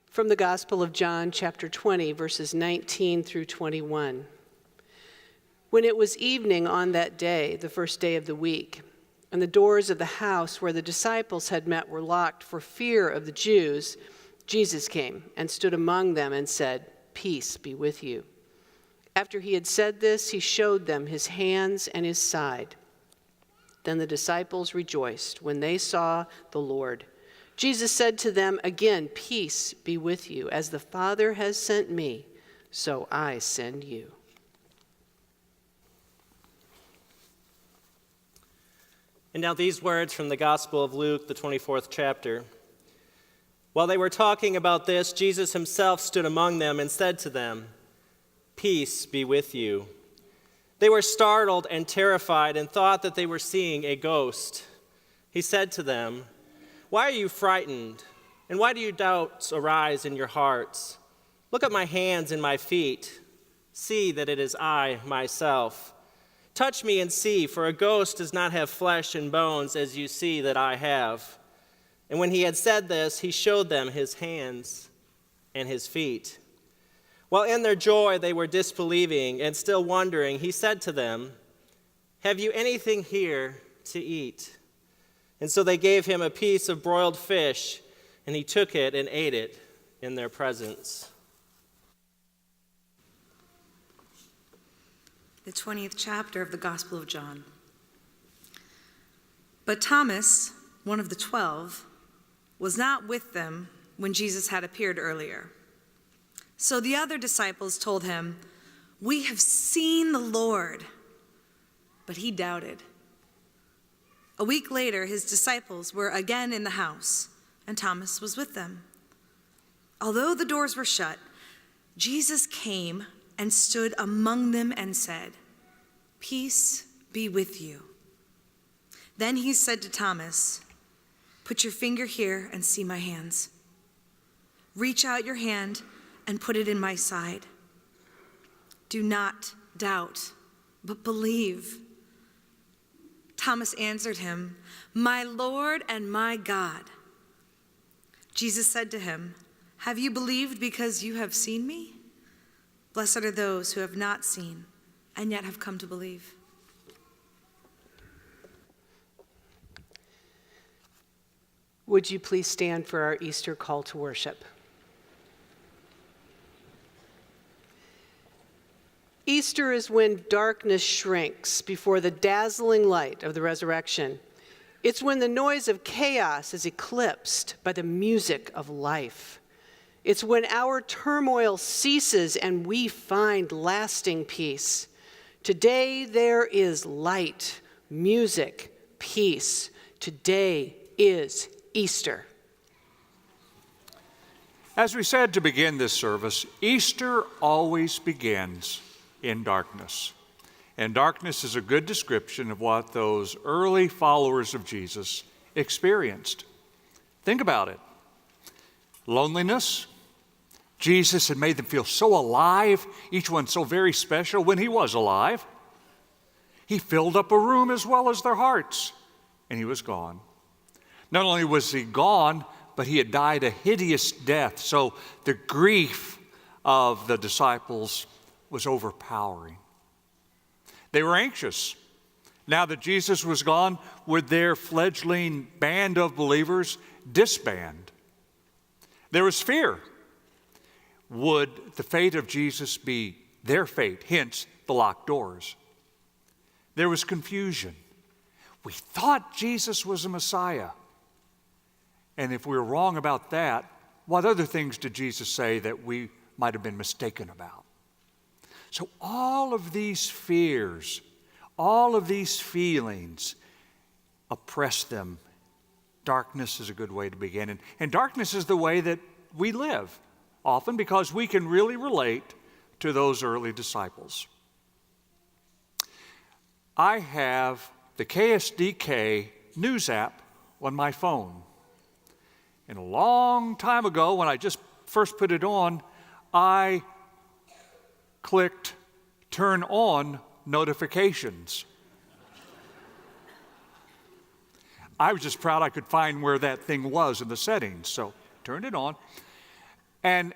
From the Gospel of John, chapter 20, verses 19 through 21. When it was evening on that day, the first day of the week, and the doors of the house where the disciples had met were locked for fear of the Jews, Jesus came and stood among them and said, "Peace be with you." After he had said this, he showed them his hands and his side. Then the disciples rejoiced when they saw the Lord. Jesus said to them again, "Peace be with you. As the Father has sent me, so I send you." And now these words from the Gospel of Luke, the 24th chapter. While they were talking about this, Jesus himself stood among them and said to them, "Peace be with you." They were startled and terrified and thought that they were seeing a ghost. He said to them, "Why are you frightened? And why do your doubts arise in your hearts? Look at my hands and my feet. See that it is I myself. Touch me and see, for a ghost does not have flesh and bones as you see that I have." And when he had said this, he showed them his hands and his feet. While in their joy they were disbelieving and still wondering, he said to them, "Have you anything here to eat?" And so they gave him a piece of broiled fish, and he took it and ate it in their presence. The 20th chapter of the Gospel of John. But Thomas, one of the 12, was not with them when Jesus had appeared earlier. So the other disciples told him, "We have seen the Lord." But he doubted. A week later, his disciples were again in the house, and Thomas was with them. Although the doors were shut, Jesus came and stood among them and said, "Peace be with you." Then he said to Thomas, "Put your finger here and see my hands. Reach out your hand and put it in my side. Do not doubt, but believe." Thomas answered him, "My Lord and my God." Jesus said to him, "Have you believed because you have seen me? Blessed are those who have not seen and yet have come to believe." Would you please stand for our Easter call to worship? Easter is when darkness shrinks before the dazzling light of the resurrection. It's when the noise of chaos is eclipsed by the music of life. It's when our turmoil ceases and we find lasting peace. Today there is light, music, peace. Today is Easter. As we said to begin this service, Easter always begins in darkness. And darkness is a good description of what those early followers of Jesus experienced. Think about it. Loneliness. Jesus had made them feel so alive, each one so very special when he was alive. He filled up a room as well as their hearts, and he was gone. Not only was he gone, but he had died a hideous death, so the grief of the disciples was overpowering. They were anxious. Now that Jesus was gone, would their fledgling band of believers disband? There was fear. Would the fate of Jesus be their fate, hence the locked doors? There was confusion. We thought Jesus was a Messiah. And if we were wrong about that, what other things did Jesus say that we might have been mistaken about? So all of these fears, all of these feelings oppress them. Darkness is a good way to begin. And darkness is the way that we live, often because we can really relate to those early disciples. I have the KSDK news app on my phone. And a long time ago, when I just first put it on, I clicked turn on notifications. I was just proud I could find where that thing was in the settings, so turned it on. And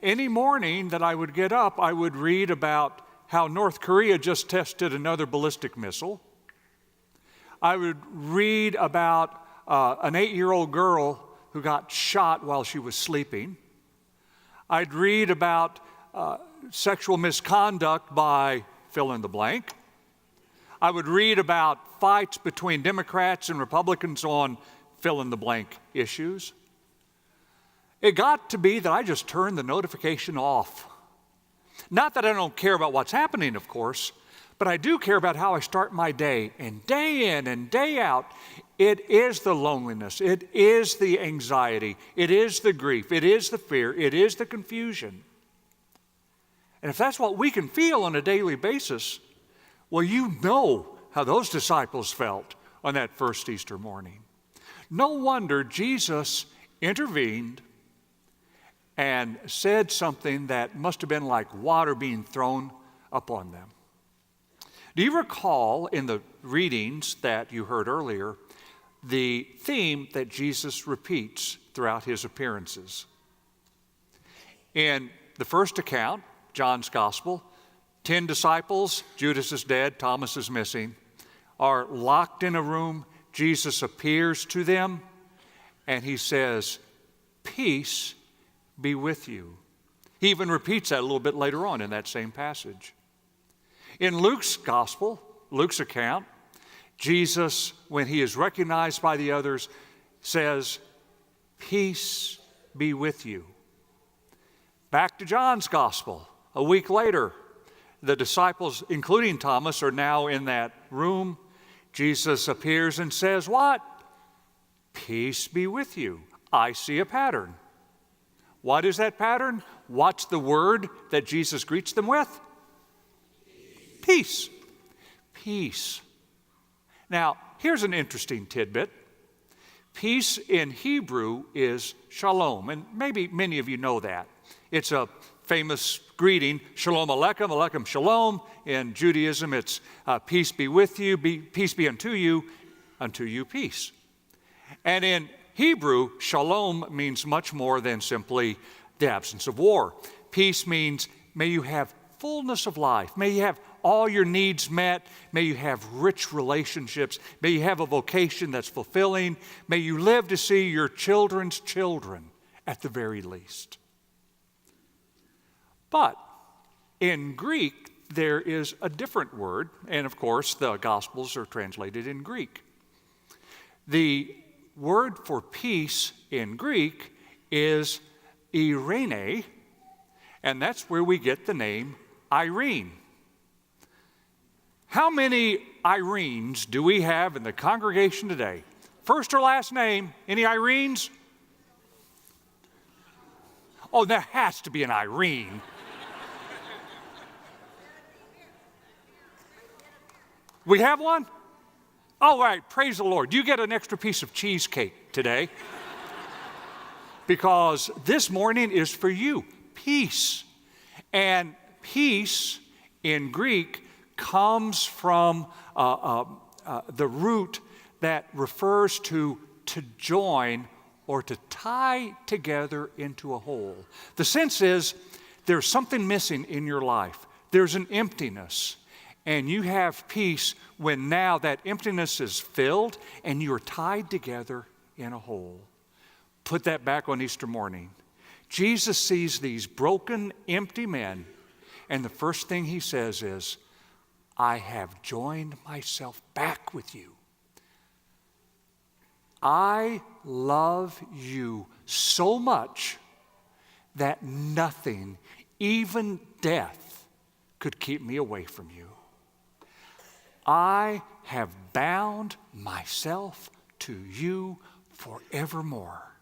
any morning that I would get up, I would read about how North Korea just tested another ballistic missile. I would read about an 8-year-old girl who got shot while she was sleeping. I'd read about sexual misconduct by fill in the blank. I would read about fights between Democrats and Republicans on fill in the blank issues. It got to be that I just turned the notification off. Not that I don't care about what's happening, of course, but I do care about how I start my day. And day in and day out, it is the loneliness, it is the anxiety, it is the grief, it is the fear, it is the confusion. And if that's what we can feel on a daily basis, well, you know how those disciples felt on that first Easter morning. No wonder Jesus intervened and said something that must have been like water being thrown upon them. Do you recall in the readings that you heard earlier the theme that Jesus repeats throughout his appearances? In the first account, John's Gospel, 10 disciples, Judas is dead, Thomas is missing, are locked in a room. Jesus appears to them and he says, "Peace be with you." He even repeats that a little bit later on in that same passage. In Luke's Gospel, Luke's account, Jesus, when he is recognized by the others, says, "Peace be with you." Back to John's Gospel, a week later, the disciples, including Thomas, are now in that room. Jesus appears and says, what? "Peace be with you." I see a pattern. What is that pattern? What's the word that Jesus greets them with? Peace. Peace. Now, here's an interesting tidbit. Peace in Hebrew is shalom, and maybe many of you know that. It's a famous greeting, shalom aleichem, aleichem shalom. In Judaism, it's peace be with you, peace be unto you peace. And in Hebrew, shalom means much more than simply the absence of war. Peace means may you have fullness of life. May you have all your needs met. May you have rich relationships. May you have a vocation that's fulfilling. May you live to see your children's children at the very least. But in Greek, there is a different word, and of course, the Gospels are translated in Greek. The word for peace in Greek is eirene, and that's where we get the name Irene. How many Irenes do we have in the congregation today? First or last name? Any Irenes? Oh, there has to be an Irene. We have one? All right, praise the Lord. You get an extra piece of cheesecake today because this morning is for you, peace. And peace in Greek comes from the root that refers to join or to tie together into a whole. The sense is there's something missing in your life. There's an emptiness. And you have peace when now that emptiness is filled and you're tied together in a whole. Put that back on Easter morning. Jesus sees these broken, empty men, and the first thing he says is, "I have joined myself back with you. I love you so much that nothing, even death, could keep me away from you. I have bound myself to you forevermore."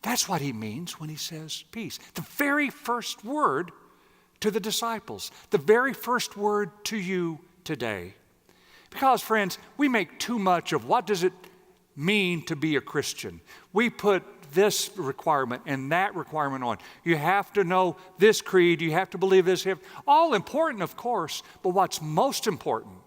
That's what he means when he says peace. The very first word to the disciples, the very first word to you today. Because, friends, we make too much of what does it mean to be a Christian. We put this requirement and that requirement on. You have to know this creed, you have to believe this. All important, of course, but what's most important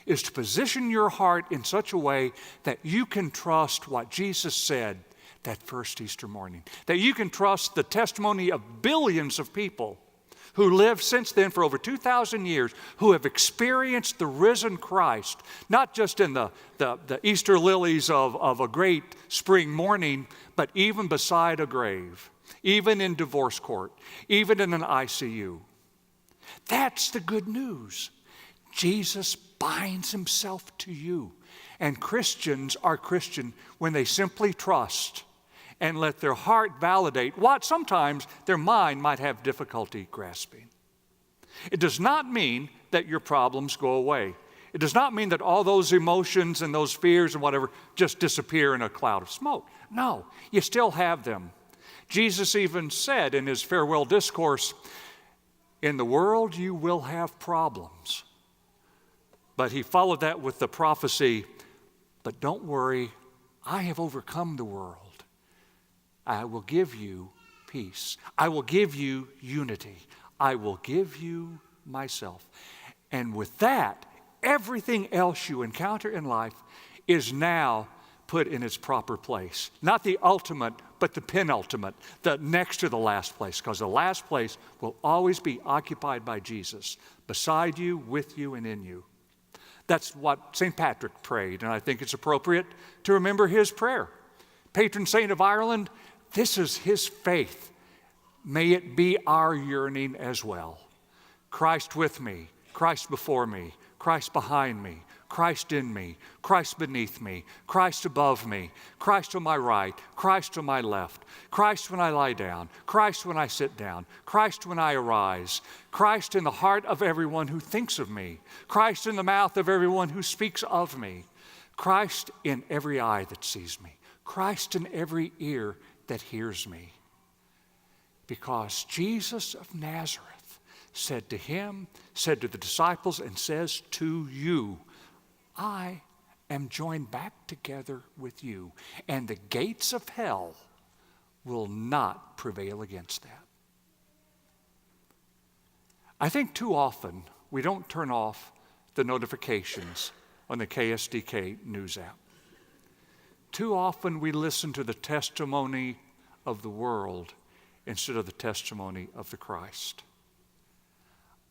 is to position your heart in such a way that you can trust what Jesus said, that first Easter morning. That you can trust the testimony of billions of people who lived since then for over 2,000 years, who have experienced the risen Christ, not just in the Easter lilies of a great spring morning, but even beside a grave, even in divorce court, even in an ICU. That's the good news. Jesus binds himself to you. And Christians are Christian when they simply trust and let their heart validate what sometimes their mind might have difficulty grasping. It does not mean that your problems go away. It does not mean that all those emotions and those fears and whatever just disappear in a cloud of smoke. No, you still have them. Jesus even said in his farewell discourse, "In the world you will have problems." But he followed that with the prophecy, "But don't worry, I have overcome the world. I will give you peace. I will give you unity. I will give you myself." And with that, everything else you encounter in life is now put in its proper place. Not the ultimate, but the penultimate, the next to the last place, because the last place will always be occupied by Jesus, beside you, with you, and in you. That's what St. Patrick prayed, and I think it's appropriate to remember his prayer. Patron saint of Ireland, this is his faith. May it be our yearning as well. Christ with me, Christ before me, Christ behind me, Christ in me, Christ beneath me, Christ above me, Christ to my right, Christ to my left, Christ when I lie down, Christ when I sit down, Christ when I arise, Christ in the heart of everyone who thinks of me, Christ in the mouth of everyone who speaks of me, Christ in every eye that sees me, Christ in every ear that hears me. Because Jesus of Nazareth said to him, said to the disciples, and says to you, I am joined back together with you, and the gates of hell will not prevail against that. I think too often we don't turn off the notifications on the KSDK news app. Too often we listen to the testimony of the world instead of the testimony of the Christ.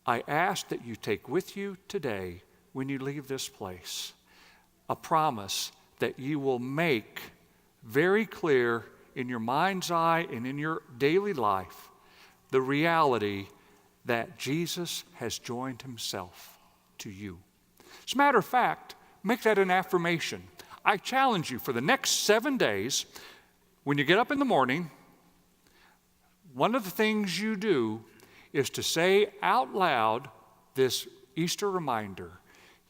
I ask that you take with you today, when you leave this place, a promise that you will make very clear in your mind's eye and in your daily life the reality that Jesus has joined himself to you. As a matter of fact, make that an affirmation. I challenge you for the next 7 days, when you get up in the morning, one of the things you do is to say out loud this Easter reminder,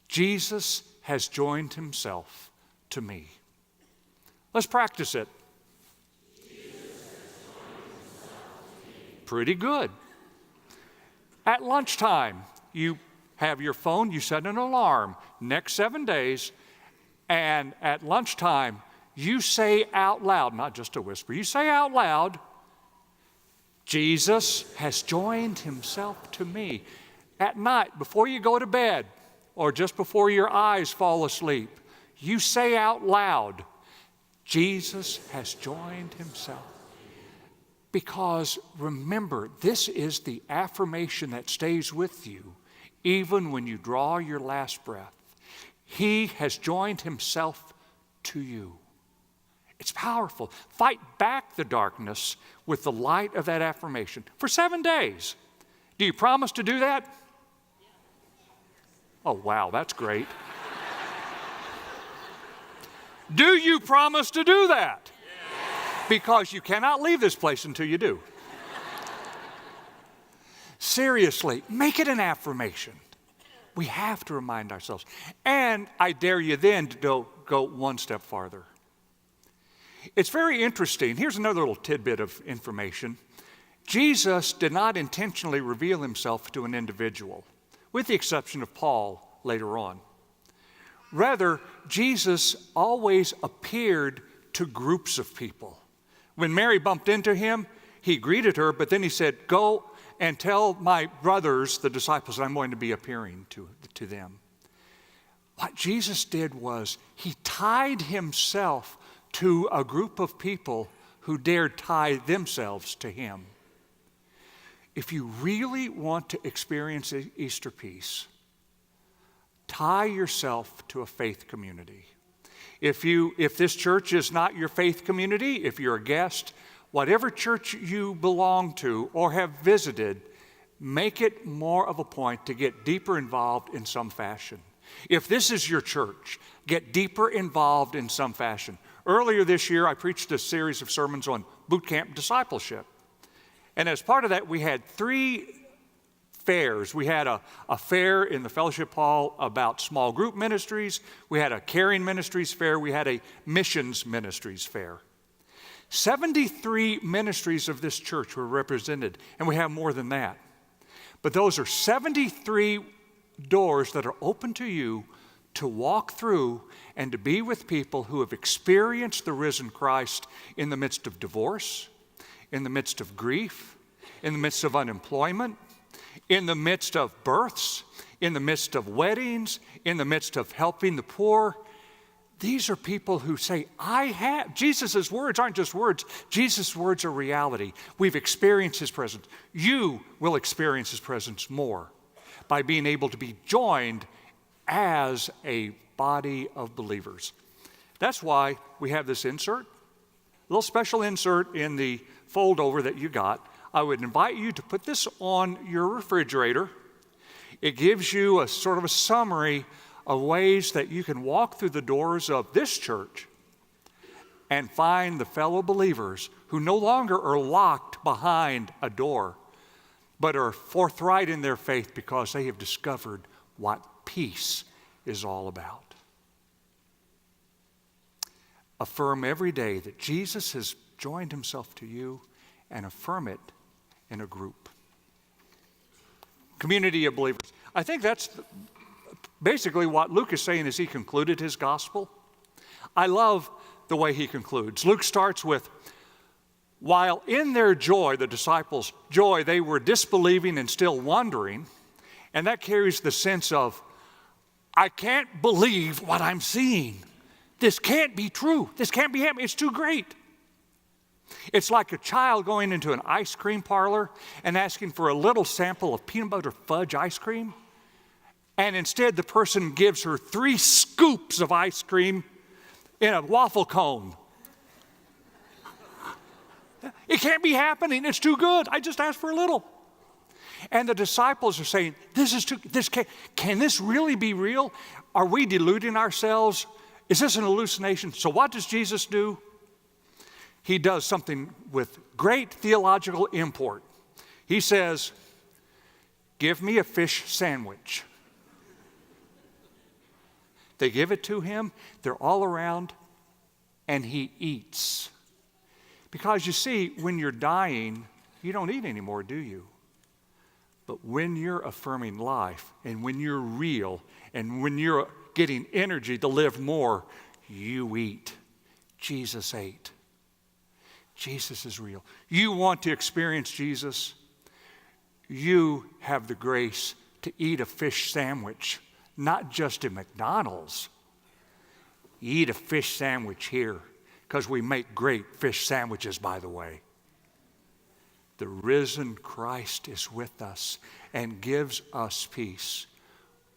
Jesus has joined himself to me. Let's practice it. Pretty good. At lunchtime, you have your phone, you set an alarm, next 7 days, and at lunchtime, you say out loud, not just a whisper, you say out loud, Jesus has joined himself to me. At night, before you go to bed, or just before your eyes fall asleep, you say out loud, Jesus has joined himself. Because remember, this is the affirmation that stays with you even when you draw your last breath. He has joined himself to you. It's powerful. Fight back the darkness with the light of that affirmation for 7 days. Do you promise to do that? Oh, wow, that's great. Do you promise to do that? Because you cannot leave this place until you do. Seriously, make it an affirmation. We have to remind ourselves. And I dare you then to go one step farther. It's very interesting. Here's another little tidbit of information. Jesus did not intentionally reveal himself to an individual, with the exception of Paul later on. Rather, Jesus always appeared to groups of people. When Mary bumped into him, he greeted her, but then he said, go and tell my brothers, the disciples, that I'm going to be appearing to them. What Jesus did was he tied himself to a group of people who dared tie themselves to him. If you really want to experience Easter peace, tie yourself to a faith community. If this church is not your faith community, if you're a guest, whatever church you belong to or have visited, make it more of a point to get deeper involved in some fashion. If this is your church, get deeper involved in some fashion. Earlier this year, I preached a series of sermons on boot camp discipleship. And as part of that, we had 3 fairs. We had a fair in the fellowship hall about small group ministries. We had a caring ministries fair. We had a missions ministries fair. 73 ministries of this church were represented, and we have more than that. But those are 73 doors that are open to you to walk through and to be with people who have experienced the risen Christ in the midst of divorce, in the midst of grief, in the midst of unemployment, in the midst of births, in the midst of weddings, in the midst of helping the poor. These are people who say, Jesus' words aren't just words. Jesus' words are reality. We've experienced his presence. You will experience his presence more by being able to be joined as a body of believers. That's why we have this insert, a little special insert in the fold over that you got. I would invite you to put this on your refrigerator. It gives you a sort of a summary of ways that you can walk through the doors of this church and find the fellow believers who no longer are locked behind a door, but are forthright in their faith because they have discovered what peace is all about. Affirm every day that Jesus has joined himself to you, and affirm it in a group. Community of believers. I think that's basically what Luke is saying as he concluded his gospel. I love the way he concludes. Luke starts with, while in their joy, the disciples' joy, they were disbelieving and still wondering, and that carries the sense of, I can't believe what I'm seeing. This can't be true. This can't be happening. It's too great. It's like a child going into an ice cream parlor and asking for a little sample of peanut butter fudge ice cream. And instead, the person gives her 3 scoops of ice cream in a waffle cone. It can't be happening. It's too good. I just asked for a little. And the disciples are saying, can this really be real? Are we deluding ourselves? Is this an hallucination? So what does Jesus do? He does something with great theological import. He says, give me a fish sandwich. They give it to him. They're all around, and he eats. Because you see, when you're dying, you don't eat anymore, do you? But when you're affirming life, and when you're real, and when you're getting energy to live more, you eat. Jesus ate. Jesus is real. You want to experience Jesus? You have the grace to eat a fish sandwich, not just at McDonald's. Eat a fish sandwich here, because we make great fish sandwiches, by the way. The risen Christ is with us and gives us peace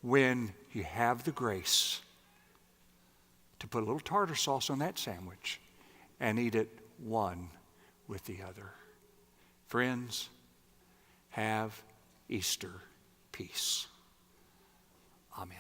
when you have the grace to put a little tartar sauce on that sandwich and eat it one with the other. Friends, have Easter peace. Amen.